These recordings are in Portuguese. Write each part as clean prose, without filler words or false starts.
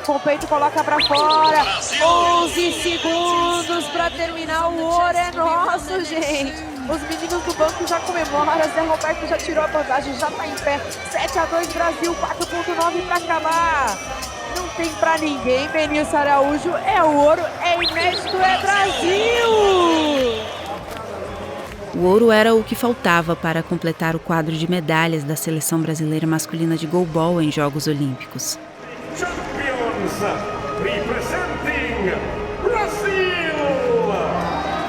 com o peito, coloca pra fora. 11 segundos pra terminar. O ouro é nosso, gente. Os meninos do banco já comemoram. Zé Roberto já tirou a vantagem, já tá em pé. 7-2 Brasil, 4.9 pra acabar. Não tem pra ninguém, Benício Araújo. É ouro, é inédito, é Brasil! O ouro era o que faltava para completar o quadro de medalhas da seleção brasileira masculina de goalball em Jogos Olímpicos.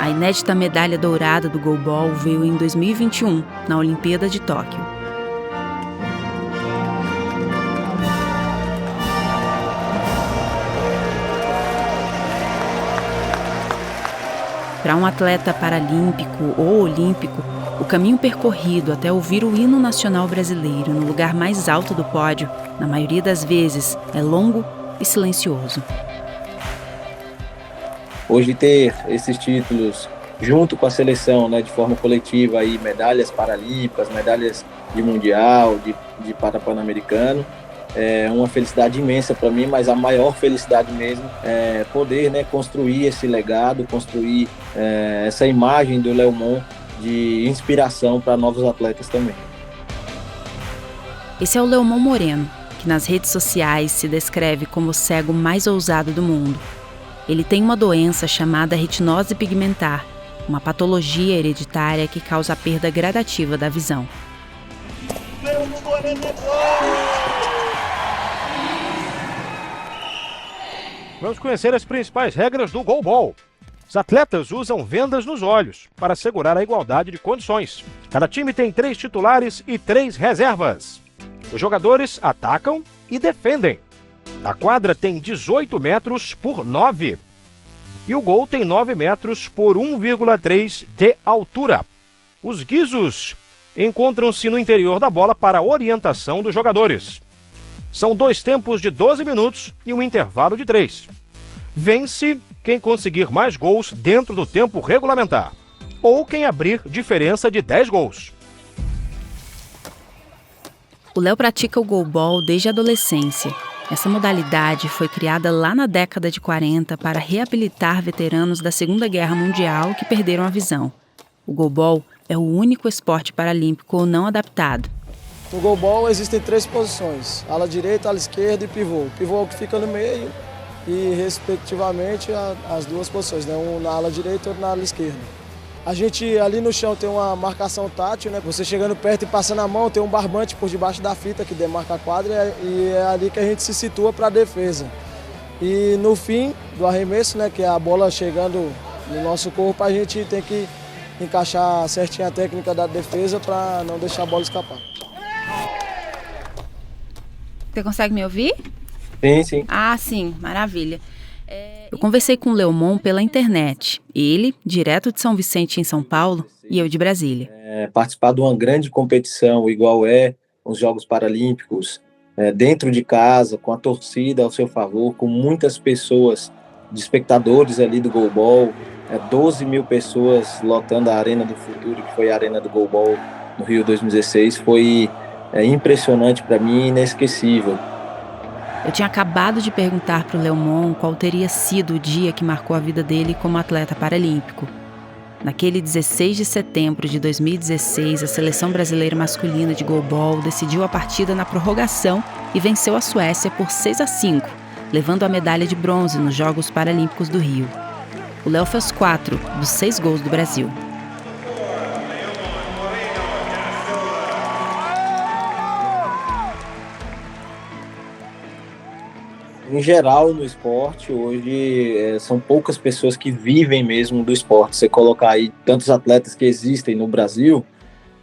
A inédita medalha dourada do goalball veio em 2021, na Olimpíada de Tóquio. Para um atleta paralímpico ou olímpico, o caminho percorrido até ouvir o hino nacional brasileiro no lugar mais alto do pódio, na maioria das vezes, é longo e silencioso. Hoje ter esses títulos junto com a seleção, né, de forma coletiva, aí, medalhas paralímpicas, medalhas de mundial, de Pan-Americano, é uma felicidade imensa para mim, mas a maior felicidade mesmo é poder, né, construir esse legado, construir essa imagem do Leomon de inspiração para novos atletas também. Esse é o Leomon Moreno, que nas redes sociais se descreve como o cego mais ousado do mundo. Ele tem uma doença chamada retinose pigmentar, uma patologia hereditária que causa a perda gradativa da visão. Vamos conhecer as principais regras do goalball. Os atletas usam vendas nos olhos para assegurar a igualdade de condições. Cada time tem 3 titulares e 3 reservas. Os jogadores atacam e defendem. A quadra tem 18 metros por 9. E o gol tem 9 metros por 1,3 de altura. Os guizos encontram-se no interior da bola para a orientação dos jogadores. São 2 tempos de 12 minutos e um intervalo de 3. Vence quem conseguir mais gols dentro do tempo regulamentar, ou quem abrir diferença de 10 gols. O Léo pratica o goalball desde a adolescência. Essa modalidade foi criada lá na década de 40 para reabilitar veteranos da Segunda Guerra Mundial que perderam a visão. O goalball é o único esporte paralímpico não adaptado. No goalball existem 3 posições, ala direita, ala esquerda e pivô. O pivô é o que fica no meio e, respectivamente, as 2 posições, né? Um na ala direita e outro na ala esquerda. A gente ali no chão tem uma marcação tátil, né? Você chegando perto e passando a mão, tem um barbante por debaixo da fita que demarca a quadra e é ali que a gente se situa para a defesa. E no fim do arremesso, né, que é a bola chegando no nosso corpo, a gente tem que encaixar certinho a técnica da defesa para não deixar a bola escapar. Você consegue me ouvir? Sim, sim. Ah, sim, maravilha. Eu conversei com o Leomon pela internet. Ele, direto de São Vicente, em São Paulo, e eu de Brasília. Participar de uma grande competição, igual os Jogos Paralímpicos, dentro de casa, com a torcida ao seu favor, com muitas pessoas, de espectadores ali do goalball, 12 mil pessoas lotando a Arena do Futuro, que foi a Arena do Goalball no Rio 2016, foi impressionante para mim, inesquecível. Eu tinha acabado de perguntar para o Leomon qual teria sido o dia que marcou a vida dele como atleta paralímpico. Naquele 16 de setembro de 2016, a seleção brasileira masculina de goalball decidiu a partida na prorrogação e venceu a Suécia por 6-5, levando a medalha de bronze nos Jogos Paralímpicos do Rio. O Léo fez 4 dos 6 gols do Brasil. Em geral, no esporte, hoje são poucas pessoas que vivem mesmo do esporte. Você colocar aí tantos atletas que existem no Brasil,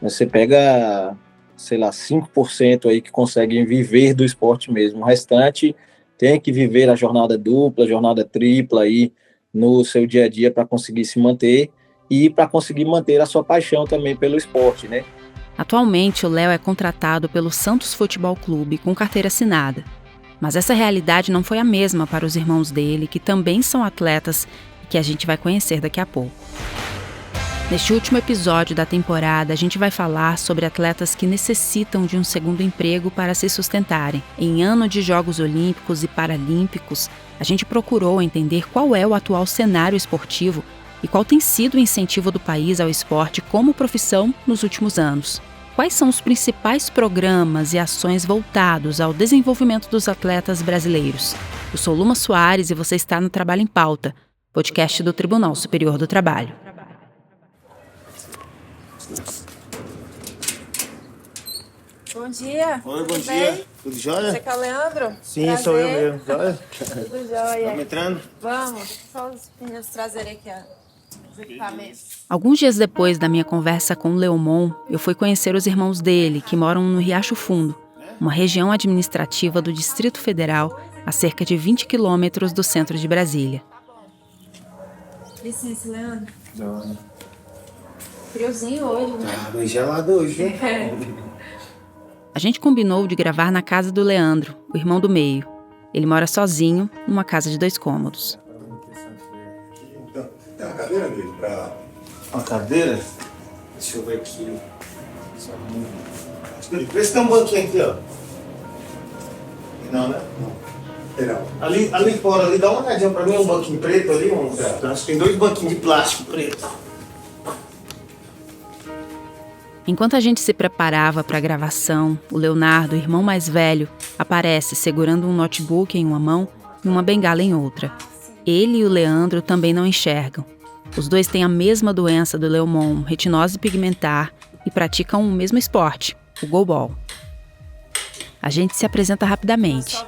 você pega, sei lá, 5% aí que conseguem viver do esporte mesmo. O restante tem que viver a jornada dupla, a jornada tripla aí no seu dia a dia para conseguir se manter e para conseguir manter a sua paixão também pelo esporte, né? Atualmente, o Léo é contratado pelo Santos Futebol Clube com carteira assinada. Mas essa realidade não foi a mesma para os irmãos dele, que também são atletas e que a gente vai conhecer daqui a pouco. Neste último episódio da temporada, a gente vai falar sobre atletas que necessitam de um segundo emprego para se sustentarem. Em ano de Jogos Olímpicos e Paralímpicos, a gente procurou entender qual é o atual cenário esportivo e qual tem sido o incentivo do país ao esporte como profissão nos últimos anos. Quais são os principais programas e ações voltados ao desenvolvimento dos atletas brasileiros? Eu sou Luma Soares e você está no Trabalho em Pauta, podcast do Tribunal Superior do Trabalho. Bom dia. Oi, bom Tudo dia. bem? Tudo jóia? Você que é o Leandro? Sim, Prazer. sou eu mesmo. Jóia? Tudo jóia. Estamos entrando? Vamos, só os meninos trazerem aqui os equipamentos. Alguns dias depois da minha conversa com o Leomon, eu fui conhecer os irmãos dele, que moram no Riacho Fundo, uma região administrativa do Distrito Federal, a cerca de 20 quilômetros do centro de Brasília. Licença, Leandro. Jóia. Friozinho hoje, né? Tá bem gelado hoje, hein? A gente combinou de gravar na casa do Leandro, o irmão do meio. Ele mora sozinho, numa casa de 2 cômodos. Então, tem uma cadeira dele pra... Uma cadeira? Deixa eu ver aqui. Vê se tem um banquinho aqui, ó. Não, né? Não. Ali fora, ali, dá uma olhadinha pra mim, um banquinho preto ali. Acho que tem 2 banquinhos de plástico preto. Enquanto a gente se preparava para a gravação, o Leonardo, o irmão mais velho, aparece segurando um notebook em uma mão e uma bengala em outra. Ele e o Leandro também não enxergam. Os dois têm a mesma doença do Leomon, retinose pigmentar, e praticam o mesmo esporte, o goalball. A gente se apresenta rapidamente.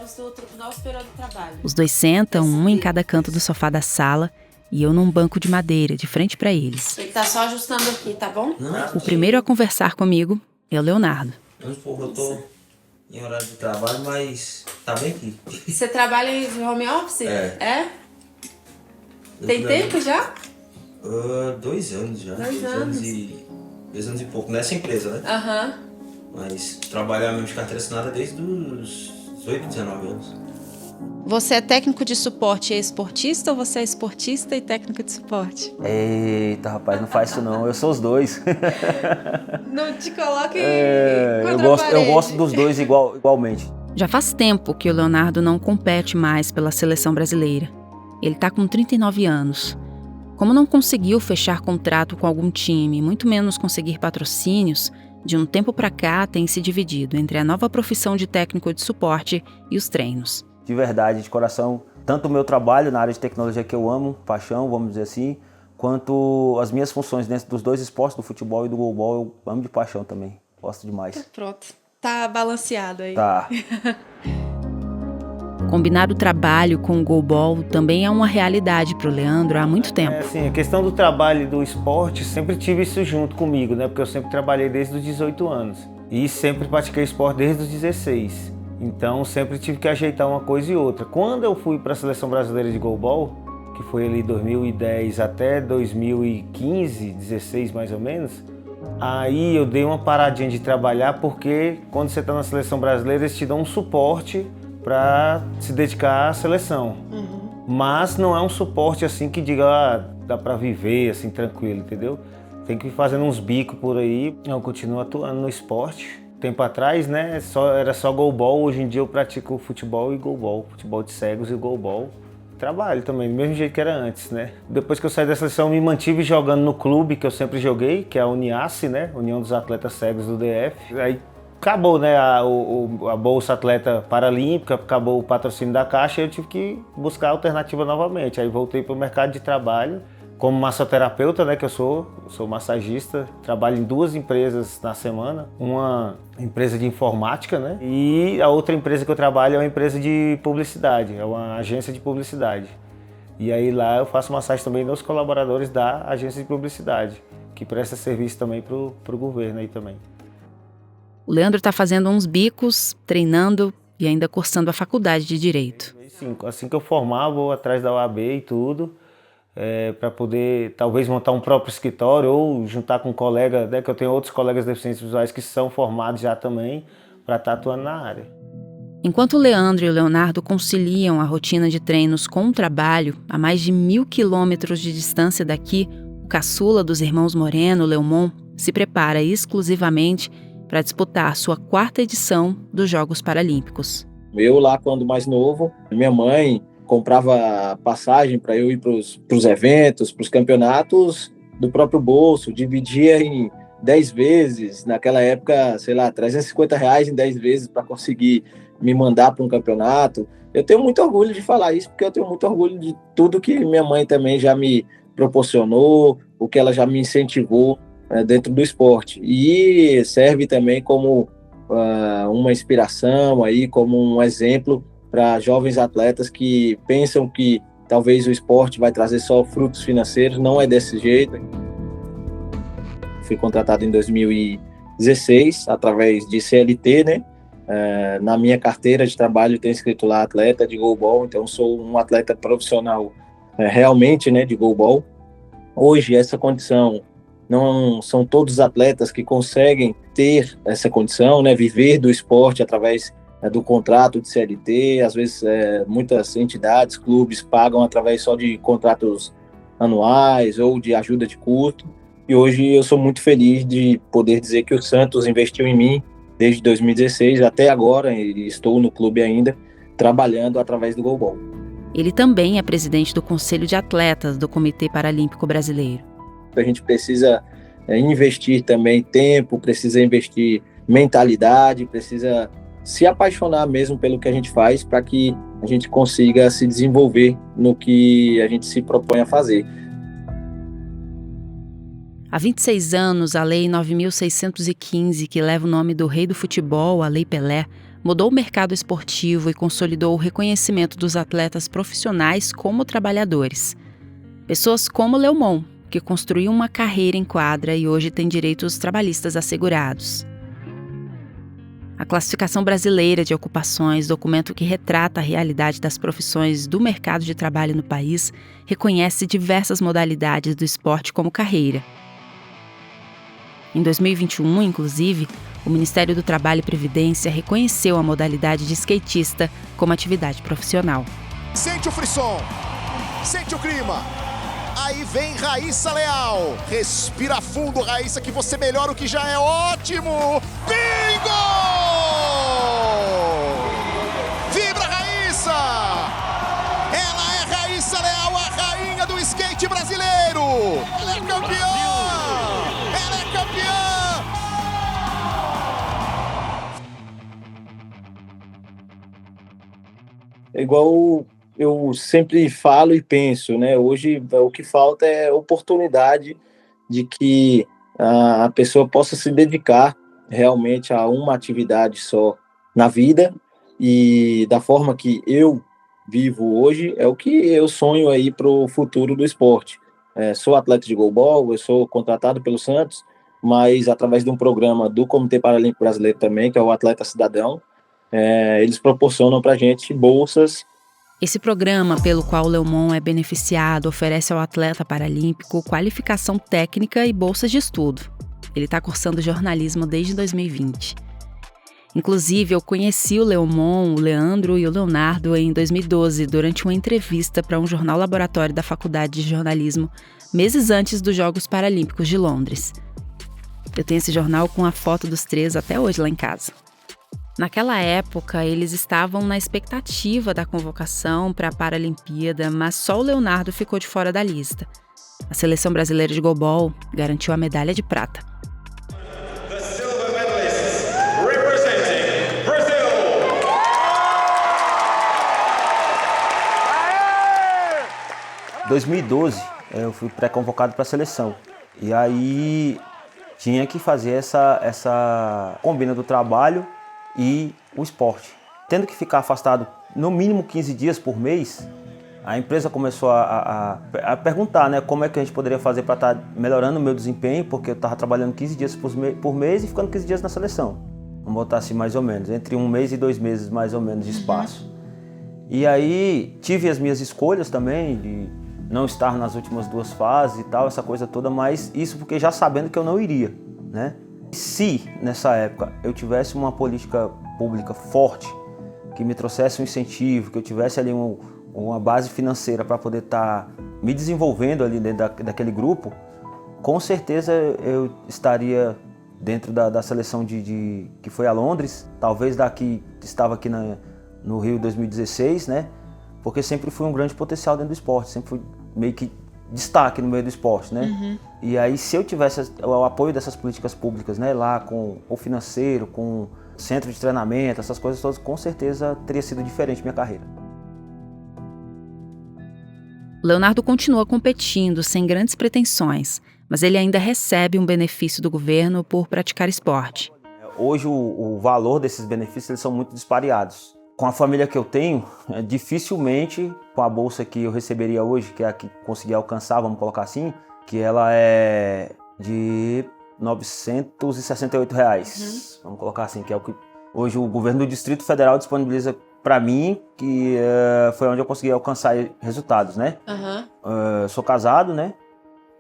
Os dois sentam, um em cada canto do sofá da sala, e eu num banco de madeira, de frente para eles. Ele tá só ajustando aqui, tá bom? O primeiro a conversar comigo é o Leonardo. Eu tô em horário de trabalho, mas tá bem aqui. Você trabalha em home office? É. Tem tempo já? 2 anos já. 2 anos. 2 anos e pouco, nessa empresa, né? Aham. Mas trabalhar mesmo de carteira assinada desde os 18, 19 anos. Você é técnico de suporte e esportista ou você é esportista e técnico de suporte? Eita, rapaz, não faz isso não. Eu sou os dois. Não te coloque Eu gosto dos dois igualmente. Já faz tempo que o Leonardo não compete mais pela seleção brasileira. Ele está com 39 anos. Como não conseguiu fechar contrato com algum time, muito menos conseguir patrocínios, de um tempo para cá tem se dividido entre a nova profissão de técnico de suporte e os treinos. De verdade, de coração, tanto o meu trabalho na área de tecnologia que eu amo, paixão, vamos dizer assim, quanto as minhas funções dentro dos 2 esportes, do futebol e do goalball, eu amo de paixão também. Gosto demais. Pronto. Tá balanceado aí. Tá. Combinar o trabalho com o goalball também é uma realidade para o Leandro há muito tempo. Assim, a questão do trabalho e do esporte, sempre tive isso junto comigo, né? Porque eu sempre trabalhei desde os 18 anos. E sempre pratiquei esporte desde os 16. Então sempre tive que ajeitar uma coisa e outra. Quando eu fui para a Seleção Brasileira de Goalball, que foi ali 2010 até 2015, 16 mais ou menos, aí eu dei uma paradinha de trabalhar porque quando você está na Seleção Brasileira eles te dão um suporte para se dedicar à seleção. Mas não é um suporte assim que diga, dá para viver assim tranquilo, entendeu? Tem que ir fazendo uns bicos por aí. Eu continuo atuando no esporte. Tempo atrás, né, era só goalball. Hoje em dia eu pratico futebol e goalball, futebol de cegos e goalball. Trabalho também, do mesmo jeito que era antes, né. Depois que eu saí da seleção, me mantive jogando no clube que eu sempre joguei, que é a Uniace, né, União dos Atletas Cegos do DF. Aí acabou, né, a Bolsa Atleta Paralímpica, acabou o patrocínio da Caixa e eu tive que buscar alternativa novamente. Aí voltei para o mercado de trabalho. Como massoterapeuta, né, que eu sou massagista, trabalho em 2 empresas na semana, uma empresa de informática, né, e a outra empresa que eu trabalho é uma empresa de publicidade, é uma agência de publicidade. E aí lá eu faço massagem também nos colaboradores da agência de publicidade, que presta serviço também pro governo aí também. O Leandro está fazendo uns bicos, treinando e ainda cursando a faculdade de Direito. Sim, assim que eu formar, vou atrás da OAB e tudo. Para poder talvez montar um próprio escritório ou juntar com um colega, né, que eu tenho outros colegas deficientes visuais que são formados já também para estar atuando na área. Enquanto o Leandro e o Leonardo conciliam a rotina de treinos com o trabalho, a mais de 1.000 quilômetros de distância daqui, O caçula dos irmãos Moreno, Leomon, se prepara exclusivamente para disputar sua 4ª edição dos Jogos Paralímpicos. Eu lá, quando mais novo, minha mãe comprava passagem para eu ir para os eventos, para os campeonatos do próprio bolso, dividia em 10 vezes, naquela época, sei lá, R$350 em 10 vezes para conseguir me mandar para um campeonato. Eu tenho muito orgulho de falar isso, porque eu tenho muito orgulho de tudo que minha mãe também já me proporcionou, o que ela já me incentivou dentro do esporte. E serve também como uma inspiração, aí, como um exemplo para jovens atletas que pensam que talvez o esporte vai trazer só frutos financeiros. Não é desse jeito. Fui contratado em 2016 através de CLT, né? Na minha carteira de trabalho tem escrito lá atleta de goalball, então sou um atleta profissional realmente, né, de goalball. Hoje essa condição não são todos os atletas que conseguem ter essa condição, né, viver do esporte através do contrato de CLT. Às vezes muitas entidades, clubes pagam através só de contratos anuais ou de ajuda de custo. E hoje eu sou muito feliz de poder dizer que o Santos investiu em mim desde 2016 até agora, e estou no clube ainda, trabalhando através do goalball. Ele também é presidente do Conselho de Atletas do Comitê Paralímpico Brasileiro. A gente precisa investir também tempo, precisa investir mentalidade, precisa se apaixonar mesmo pelo que a gente faz para que a gente consiga se desenvolver no que a gente se propõe a fazer. Há 26 anos, a Lei 9.615, que leva o nome do rei do futebol, a Lei Pelé, mudou o mercado esportivo e consolidou o reconhecimento dos atletas profissionais como trabalhadores. Pessoas como Leomon, que construiu uma carreira em quadra e hoje tem direitos trabalhistas assegurados. A Classificação Brasileira de Ocupações, documento que retrata a realidade das profissões do mercado de trabalho no país, reconhece diversas modalidades do esporte como carreira. Em 2021, inclusive, o Ministério do Trabalho e Previdência reconheceu a modalidade de skatista como atividade profissional. Sente o frisson, sente o clima. Aí vem Raíssa Leal. Respira fundo, Raíssa, que você melhora o que já é ótimo. Bingo! Vibra, Raíssa! Ela é Raíssa Leal, a rainha do skate brasileiro. Ela é campeã! Ela é campeã! É igual eu sempre falo e penso, né? Hoje o que falta é oportunidade de que a pessoa possa se dedicar realmente a uma atividade só na vida, e da forma que eu vivo hoje é o que eu sonho aí para o futuro do esporte. Sou atleta de goalball, eu sou contratado pelo Santos, mas através de um programa do Comitê Paralímpico Brasileiro também, que é o Atleta Cidadão, eles proporcionam para a gente bolsas. Esse programa, pelo qual o Leomon é beneficiado, oferece ao atleta paralímpico qualificação técnica e bolsas de estudo. Ele está cursando jornalismo desde 2020. Inclusive, eu conheci o Leomon, o Leandro e o Leonardo em 2012, durante uma entrevista para um jornal laboratório da Faculdade de Jornalismo, meses antes dos Jogos Paralímpicos de Londres. Eu tenho esse jornal com a foto dos três até hoje lá em casa. Naquela época, eles estavam na expectativa da convocação para a Paralimpíada, mas só o Leonardo ficou de fora da lista. A seleção brasileira de goalball garantiu a medalha de prata. The silver medalists representing Brazil. 2012, eu fui pré-convocado para a seleção. E aí tinha que fazer essa combina do trabalho e o esporte. Tendo que ficar afastado no mínimo 15 dias por mês, a empresa começou a perguntar, né, como é que a gente poderia fazer para estar melhorando o meu desempenho, porque eu estava trabalhando 15 dias por mês e ficando 15 dias na seleção. Vamos botar assim mais ou menos, entre 1 mês e 2 meses mais ou menos de espaço. E aí tive as minhas escolhas também, de não estar nas últimas 2 fases e tal, essa coisa toda, mas isso porque já sabendo que eu não iria, né? Se, nessa época, eu tivesse uma política pública forte, que me trouxesse um incentivo, que eu tivesse ali uma base financeira para poder estar me desenvolvendo ali dentro daquele grupo, com certeza eu estaria dentro da seleção que foi a Londres, talvez estava aqui no Rio 2016, né? Porque sempre fui um grande potencial dentro do esporte, sempre fui meio que destaque no meio do esporte, né? Uhum. E aí, se eu tivesse o apoio dessas políticas públicas, né, lá com o financeiro, com centro de treinamento, essas coisas todas, com certeza teria sido diferente minha carreira. Leonardo continua competindo sem grandes pretensões, mas ele ainda recebe um benefício do governo por praticar esporte. Hoje o valor desses benefícios eles são muito dispareados. Com a família que eu tenho, dificilmente com a bolsa que eu receberia hoje, que é a que consegui alcançar, vamos colocar assim, que ela é de R$968, vamos colocar assim, que é o que hoje o governo do Distrito Federal disponibiliza para mim, que foi onde eu consegui alcançar resultados, né? Sou casado, né?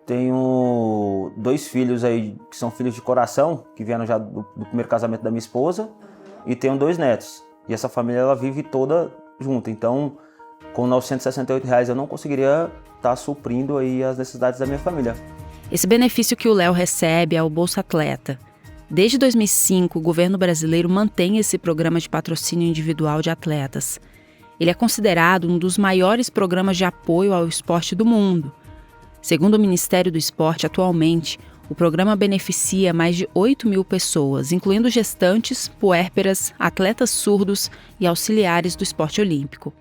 Tenho 2 filhos aí que são filhos de coração, que vieram já do primeiro casamento da minha esposa, e tenho 2 netos. E essa família ela vive toda junto, então com R$968 eu não conseguiria estar suprindo aí as necessidades da minha família. Esse benefício que o Léo recebe é o Bolsa Atleta. Desde 2005, o governo brasileiro mantém esse programa de patrocínio individual de atletas. Ele é considerado um dos maiores programas de apoio ao esporte do mundo. Segundo o Ministério do Esporte, atualmente, o programa beneficia mais de 8 mil pessoas, incluindo gestantes, puérperas, atletas surdos e auxiliares do esporte olímpico.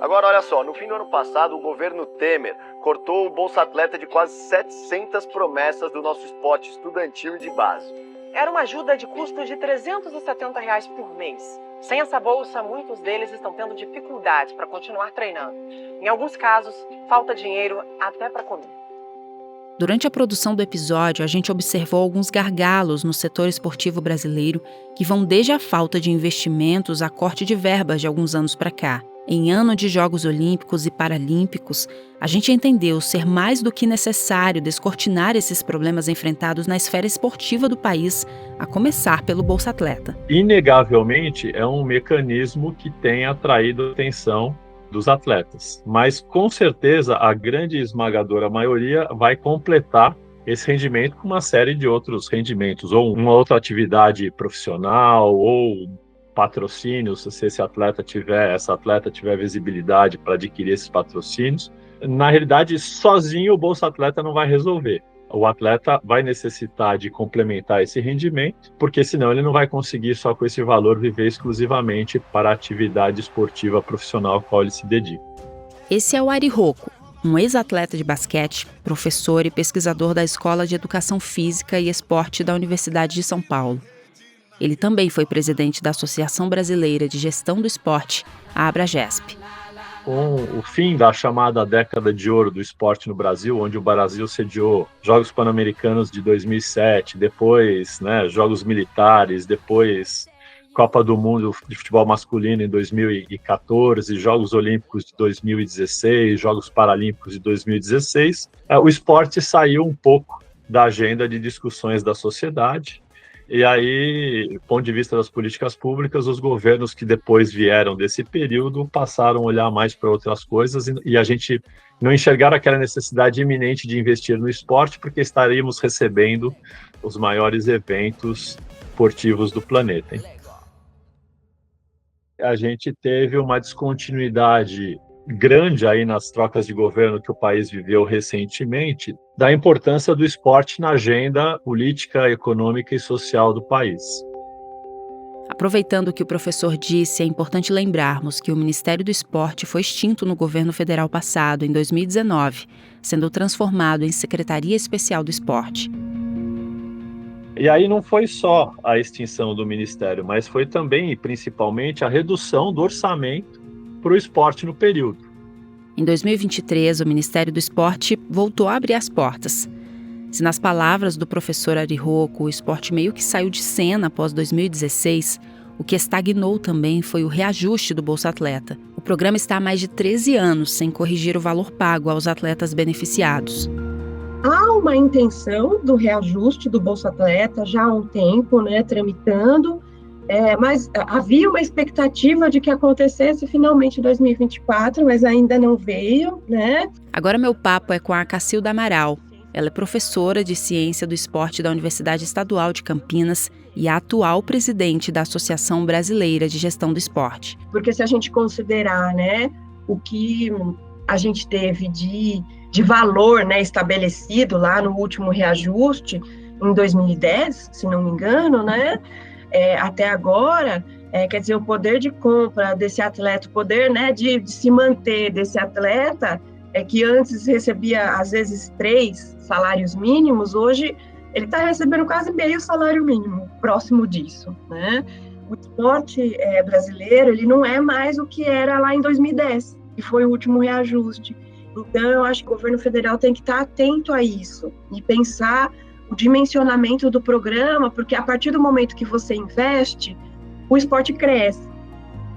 Agora, olha só, no fim do ano passado, o governo Temer cortou o Bolsa Atleta de quase 700 promessas do nosso esporte estudantil e de base. Era uma ajuda de custo de R$370 por mês. Sem essa bolsa, muitos deles estão tendo dificuldades para continuar treinando. Em alguns casos, falta dinheiro até para comer. Durante a produção do episódio, a gente observou alguns gargalos no setor esportivo brasileiro que vão desde a falta de investimentos a corte de verbas de alguns anos para cá. Em ano de Jogos Olímpicos e Paralímpicos, a gente entendeu ser mais do que necessário descortinar esses problemas enfrentados na esfera esportiva do país, a começar pelo Bolsa Atleta. Inegavelmente, é um mecanismo que tem atraído a atenção dos atletas, mas com certeza a grande esmagadora maioria vai completar esse rendimento com uma série de outros rendimentos, ou uma outra atividade profissional, ou patrocínios, se essa atleta tiver visibilidade para adquirir esses patrocínios. Na realidade, sozinho o Bolsa Atleta não vai resolver. O atleta vai necessitar de complementar esse rendimento, porque senão ele não vai conseguir só com esse valor viver exclusivamente para a atividade esportiva profissional a qual ele se dedica. Esse é o Ari Rocco, um ex-atleta de basquete, professor e pesquisador da Escola de Educação Física e Esporte da Universidade de São Paulo. Ele também foi presidente da Associação Brasileira de Gestão do Esporte, a Abragesp. Com o fim da chamada década de ouro do esporte no Brasil, onde o Brasil sediou Jogos Pan-Americanos de 2007, depois Jogos Militares, depois Copa do Mundo de Futebol Masculino em 2014, Jogos Olímpicos de 2016, Jogos Paralímpicos de 2016, o esporte saiu um pouco da agenda de discussões da sociedade. E aí, do ponto de vista das políticas públicas, os governos que depois vieram desse período passaram a olhar mais para outras coisas e a gente não enxergar aquela necessidade iminente de investir no esporte, porque estaríamos recebendo os maiores eventos esportivos do planeta. A gente teve uma descontinuidade grande aí nas trocas de governo que o país viveu recentemente, da importância do esporte na agenda política, econômica e social do país. Aproveitando o que o professor disse, é importante lembrarmos que o Ministério do Esporte foi extinto no governo federal passado, em 2019, sendo transformado em Secretaria Especial do Esporte. E aí não foi só a extinção do Ministério, mas foi também e principalmente a redução do orçamento para o esporte no período. Em 2023, o Ministério do Esporte voltou a abrir as portas. Se nas palavras do professor Ari Rocco, o esporte meio que saiu de cena após 2016, o que estagnou também foi o reajuste do Bolsa Atleta. O programa está há mais de 13 anos sem corrigir o valor pago aos atletas beneficiados. Há uma intenção do reajuste do Bolsa Atleta já há um tempo, tramitando, mas havia uma expectativa de que acontecesse finalmente em 2024, mas ainda não veio, Agora meu papo é com a Cacilda Amaral. Ela é professora de Ciência do Esporte da Universidade Estadual de Campinas e a atual presidente da Associação Brasileira de Gestão do Esporte. Porque se a gente considerar, né, o que a gente teve de valor, né, estabelecido lá no último reajuste, em 2010, se não me engano, né, até agora, quer dizer, o poder de compra desse atleta, o poder, né, de se manter desse atleta, que antes recebia, às vezes, 3 salários mínimos, hoje ele está recebendo quase meio salário mínimo, próximo disso, né? O esporte brasileiro, ele não é mais o que era lá em 2010, que foi o último reajuste. Então, eu acho que o governo federal tem que estar atento a isso e pensar o dimensionamento do programa, porque a partir do momento que você investe, o esporte cresce.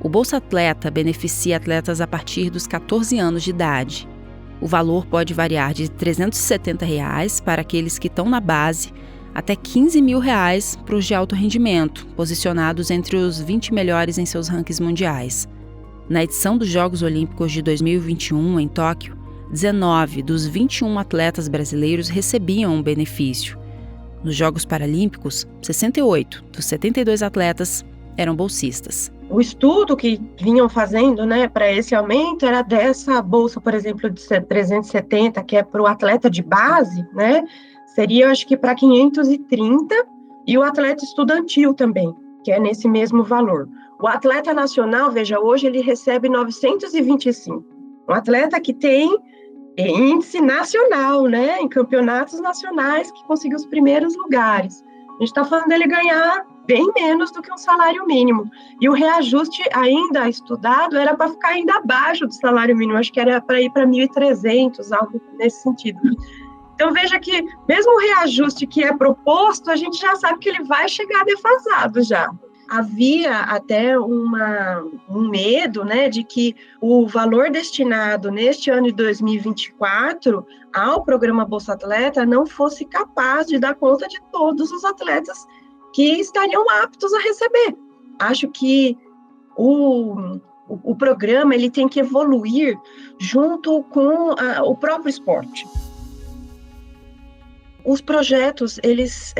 O Bolsa Atleta beneficia atletas a partir dos 14 anos de idade. O valor pode variar de R$ 370 para aqueles que estão na base, até R$ 15 mil para os de alto rendimento, posicionados entre os 20 melhores em seus rankings mundiais. Na edição dos Jogos Olímpicos de 2021, em Tóquio, 19 dos 21 atletas brasileiros recebiam um benefício. Nos Jogos Paralímpicos, 68 dos 72 atletas eram bolsistas. O estudo que vinham fazendo, né, para esse aumento era dessa bolsa, por exemplo, de 370, que é para o atleta de base, né, seria, eu acho que para 530, e o atleta estudantil também, que é nesse mesmo valor. O atleta nacional, veja, hoje ele recebe 925. Um atleta que tem índice nacional, né, em campeonatos nacionais, que conseguiu os primeiros lugares. A gente está falando dele ganhar bem menos do que um salário mínimo. E o reajuste ainda estudado era para ficar ainda abaixo do salário mínimo, acho que era para ir para 1.300, algo nesse sentido. Então, veja que mesmo o reajuste que é proposto, a gente já sabe que ele vai chegar defasado já. Havia até um medo, né, de que o valor destinado neste ano de 2024 ao programa Bolsa Atleta não fosse capaz de dar conta de todos os atletas que estariam aptos a receber. Acho que o programa ele tem que evoluir junto com o próprio esporte. Os projetos, eles,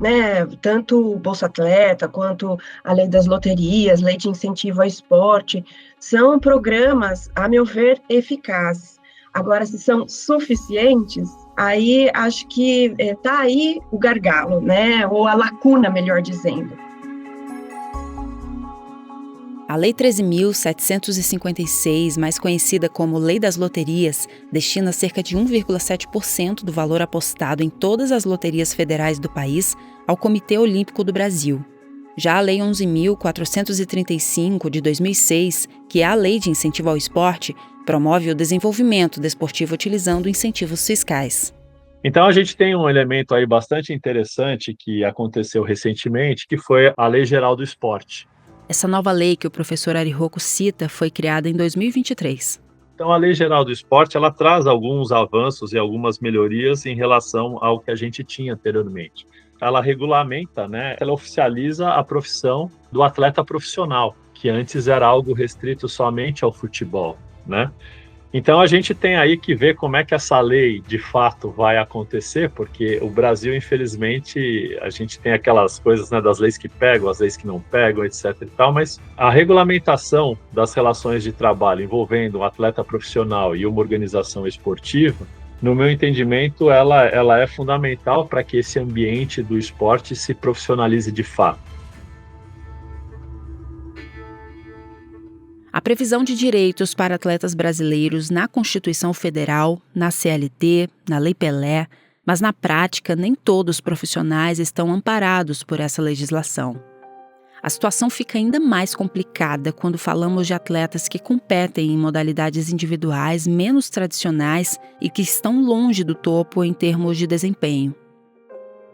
né, tanto o Bolsa Atleta quanto a Lei das Loterias, Lei de Incentivo ao Esporte, são programas, a meu ver, eficazes. Agora, se são suficientes, aí acho que está aí o gargalo, né, ou a lacuna, melhor dizendo. A Lei 13.756, mais conhecida como Lei das Loterias, destina cerca de 1,7% do valor apostado em todas as loterias federais do país ao Comitê Olímpico do Brasil. Já a Lei 11.435, de 2006, que é a Lei de Incentivo ao Esporte, promove o desenvolvimento desportivo utilizando incentivos fiscais. Então a gente tem um elemento aí bastante interessante que aconteceu recentemente, que foi a Lei Geral do Esporte. Essa nova lei que o professor Ari Rocco cita foi criada em 2023. Então, a Lei Geral do Esporte, ela traz alguns avanços e algumas melhorias em relação ao que a gente tinha anteriormente. Ela regulamenta, né, ela oficializa a profissão do atleta profissional, que antes era algo restrito somente ao futebol, né? Então, a gente tem aí que ver como é que essa lei, de fato, vai acontecer, porque o Brasil, infelizmente, a gente tem aquelas coisas, né, das leis que pegam, as leis que não pegam, etc. e tal, mas a regulamentação das relações de trabalho envolvendo um atleta profissional e uma organização esportiva, no meu entendimento, ela é fundamental para que esse ambiente do esporte se profissionalize de fato. A previsão de direitos para atletas brasileiros na Constituição Federal, na CLT, na Lei Pelé, mas na prática nem todos os profissionais estão amparados por essa legislação. A situação fica ainda mais complicada quando falamos de atletas que competem em modalidades individuais menos tradicionais e que estão longe do topo em termos de desempenho.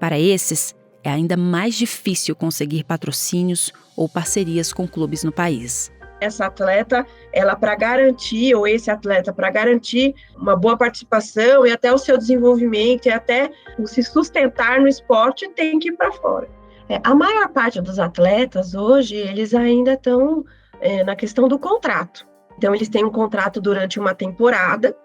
Para esses, é ainda mais difícil conseguir patrocínios ou parcerias com clubes no país. Essa atleta, ela para garantir, ou esse atleta para garantir uma boa participação e até o seu desenvolvimento e até o se sustentar no esporte, tem que ir para fora. A maior parte dos atletas hoje, eles ainda estão na questão do contrato. Então, eles têm um contrato durante uma temporada,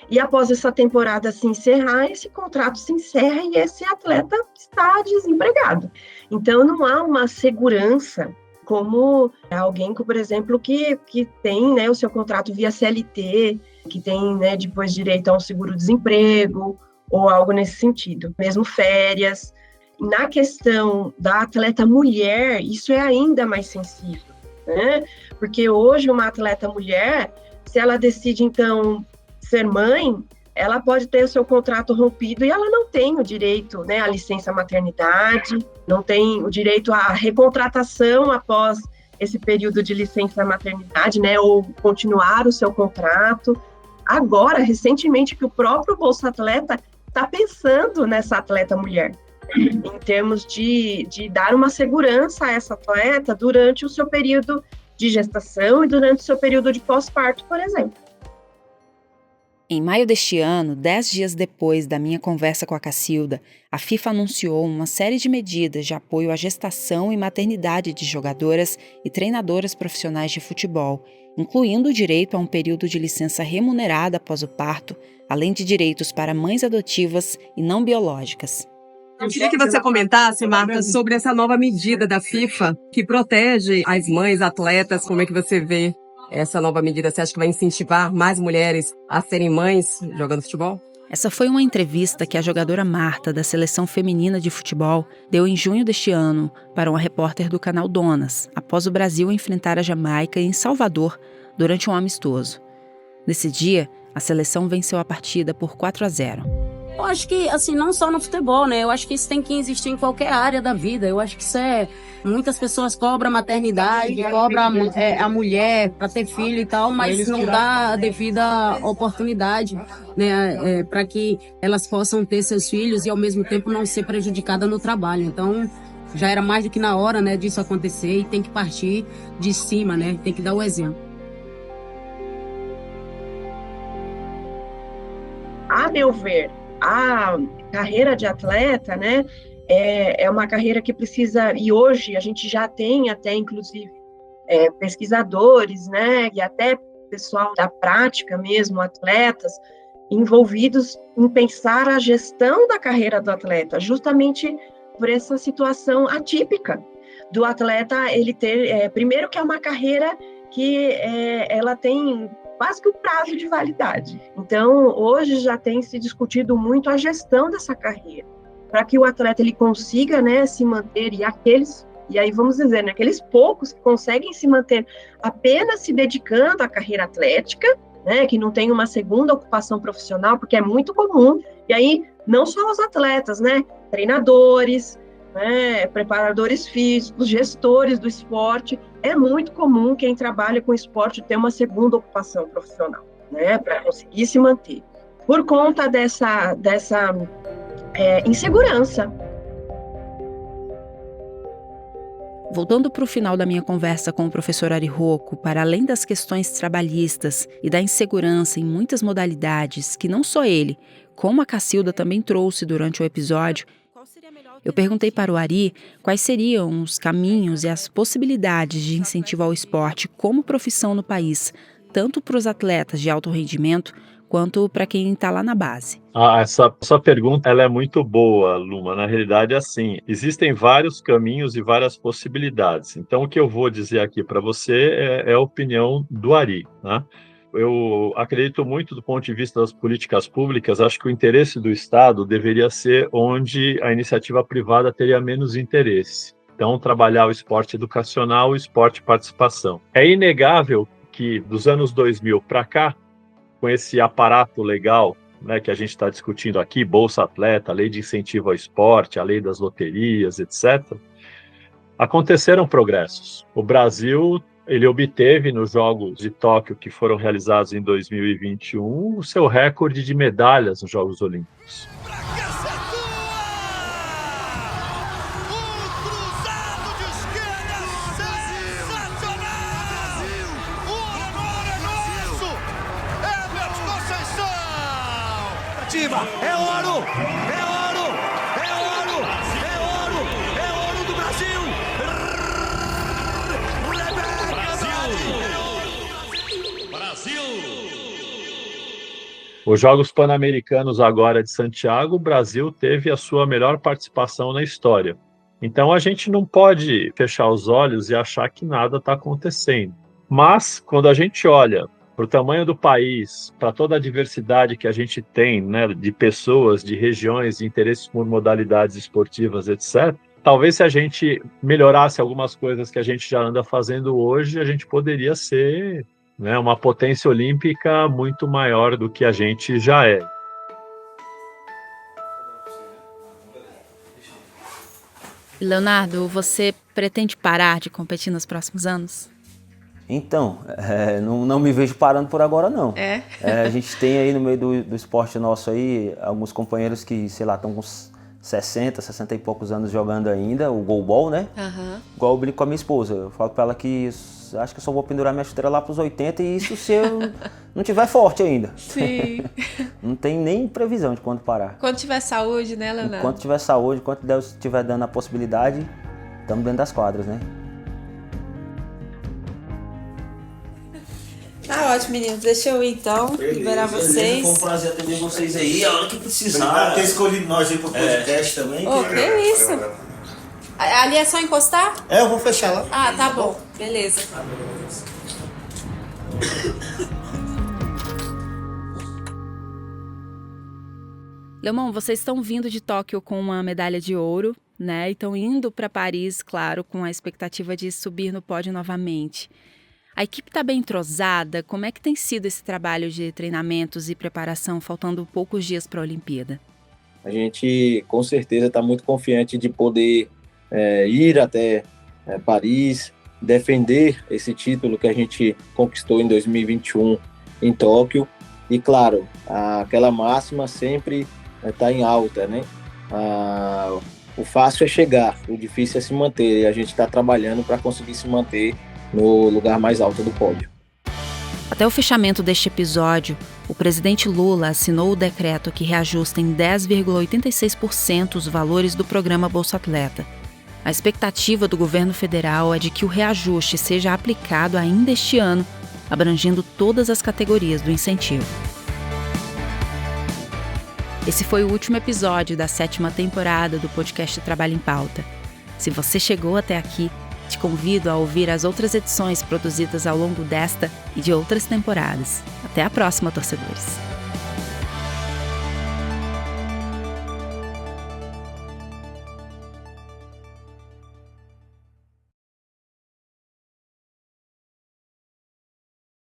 e após essa temporada se encerrar, esse contrato se encerra e esse atleta está desempregado. Então, não há uma segurança como alguém que, por exemplo, que tem, né, o seu contrato via CLT, que tem, né, depois direito a um seguro-desemprego ou algo nesse sentido, mesmo férias. Na questão da atleta mulher, isso é ainda mais sensível, né? Porque hoje uma atleta mulher, se ela decide, então, ser mãe, ela pode ter o seu contrato rompido e ela não tem o direito, né, à licença maternidade, não tem o direito à recontratação após esse período de licença maternidade, né, ou continuar o seu contrato. Agora, recentemente, que o próprio Bolsa Atleta está pensando nessa atleta mulher, em termos de dar uma segurança a essa atleta durante o seu período de gestação e durante o seu período de pós-parto, por exemplo. Em maio deste ano, 10 dias depois da minha conversa com a Cacilda, a FIFA anunciou uma série de medidas de apoio à gestação e maternidade de jogadoras e treinadoras profissionais de futebol, incluindo o direito a um período de licença remunerada após o parto, além de direitos para mães adotivas e não biológicas. Eu queria que você comentasse, Marta, sobre essa nova medida da FIFA que protege as mães atletas. Como é que você vê essa nova medida? Você acha que vai incentivar mais mulheres a serem mães jogando futebol? Essa foi uma entrevista que a jogadora Marta, da Seleção Feminina de Futebol, deu em junho deste ano para uma repórter do canal Donas, após o Brasil enfrentar a Jamaica em Salvador durante um amistoso. Nesse dia, a seleção venceu a partida por 4-0. Eu acho que, assim, não só no futebol, né? Eu acho que isso tem que existir em qualquer área da vida. Eu acho que isso é... Muitas pessoas cobram a maternidade, cobram a mulher para ter filho e tal, mas não dá a devida oportunidade, né? Para que elas possam ter seus filhos e, ao mesmo tempo, não ser prejudicada no trabalho. Então, já era mais do que na hora, né, disso acontecer e tem que partir de cima, né? Tem que dar o exemplo. A meu ver, a carreira de atleta, né, é uma carreira que precisa, e hoje a gente já tem até, inclusive, pesquisadores, né, e até pessoal da prática mesmo, atletas, envolvidos em pensar a gestão da carreira do atleta, justamente por essa situação atípica do atleta, ele ter, primeiro que é uma carreira que ela tem quase que o prazo de validade. Então, hoje já tem se discutido muito a gestão dessa carreira, para que o atleta ele consiga, né, se manter, e aí vamos dizer, né, aqueles poucos que conseguem se manter apenas se dedicando à carreira atlética, né, que não tem uma segunda ocupação profissional, porque é muito comum, e aí não só os atletas, né, treinadores, né, preparadores físicos, gestores do esporte, é muito comum quem trabalha com esporte ter uma segunda ocupação profissional, né, para conseguir se manter, por conta dessa insegurança. Voltando para o final da minha conversa com o professor Ari Rocco, para além das questões trabalhistas e da insegurança em muitas modalidades, que não só ele, como a Cacilda também trouxe durante o episódio, eu perguntei para o Ari quais seriam os caminhos e as possibilidades de incentivo ao esporte como profissão no país, tanto para os atletas de alto rendimento quanto para quem está lá na base. Essa sua pergunta ela é muito boa, Luma. Na realidade, assim, existem vários caminhos e várias possibilidades. Então, o que eu vou dizer aqui para você é a opinião do Ari, né? Eu acredito muito do ponto de vista das políticas públicas, acho que o interesse do Estado deveria ser onde a iniciativa privada teria menos interesse. Então, trabalhar o esporte educacional, o esporte participação. É inegável que dos anos 2000 para cá, com esse aparato legal, né, que a gente está discutindo aqui, Bolsa Atleta, Lei de Incentivo ao Esporte, a Lei das Loterias, etc., aconteceram progressos. O Brasil, ele obteve nos Jogos de Tóquio, que foram realizados em 2021, o seu recorde de medalhas nos Jogos Olímpicos. É ouro! É ouro! É ouro! É ouro! É ouro do Brasil! Brasil! Os Jogos Pan-Americanos agora de Santiago, o Brasil teve a sua melhor participação na história. Então a gente não pode fechar os olhos e achar que nada está acontecendo. Mas quando a gente olha para o tamanho do país, para toda a diversidade que a gente tem, né, de pessoas, de regiões, de interesses por modalidades esportivas, etc., talvez se a gente melhorasse algumas coisas que a gente já anda fazendo hoje, a gente poderia ser, né, uma potência olímpica muito maior do que a gente já é. Leonardo, você pretende parar de competir nos próximos anos? Então, não me vejo parando por agora, não. A gente tem aí no meio do esporte nosso aí, alguns companheiros que, sei lá, estão com 60 e poucos anos jogando ainda, o goalball, né? Igual eu brinco com a minha esposa. Eu falo pra ela que acho que eu só vou pendurar minha chuteira lá pros 80 e isso se eu não tiver forte ainda. Sim. Não tem nem previsão de quando parar. Quando tiver saúde, né, Leonardo? Enquanto tiver saúde, enquanto Deus estiver dando a possibilidade, estamos dentro das quadras, né? Tá ótimo, meninos. Deixa eu ir então, liberar vocês. Foi um prazer atender vocês aí, a hora que precisar. Obrigado por ter escolhido nós aí pro podcast também. Que isso? Ali é só encostar? Eu vou fechar lá. Ah, tá bom. Beleza. Leomon, vocês estão vindo de Tóquio com uma medalha de ouro, né? E estão indo para Paris, claro, com a expectativa de subir no pódio novamente. A equipe está bem entrosada? Como é que tem sido esse trabalho de treinamentos e preparação, faltando poucos dias para a Olimpíada? A gente, com certeza, está muito confiante de poder ir até Paris, defender esse título que a gente conquistou em 2021 em Tóquio. E, claro, aquela máxima sempre está em alta, né? O fácil é chegar, o difícil é se manter. E a gente está trabalhando para conseguir se manter no lugar mais alto do pódio. Até o fechamento deste episódio, o presidente Lula assinou o decreto que reajusta em 10,86% os valores do programa Bolsa Atleta. A expectativa do governo federal é de que o reajuste seja aplicado ainda este ano, abrangendo todas as categorias do incentivo. Esse foi o último episódio da 7ª temporada do podcast Trabalho em Pauta. Se você chegou até aqui, te convido a ouvir as outras edições produzidas ao longo desta e de outras temporadas. Até a próxima, torcedores!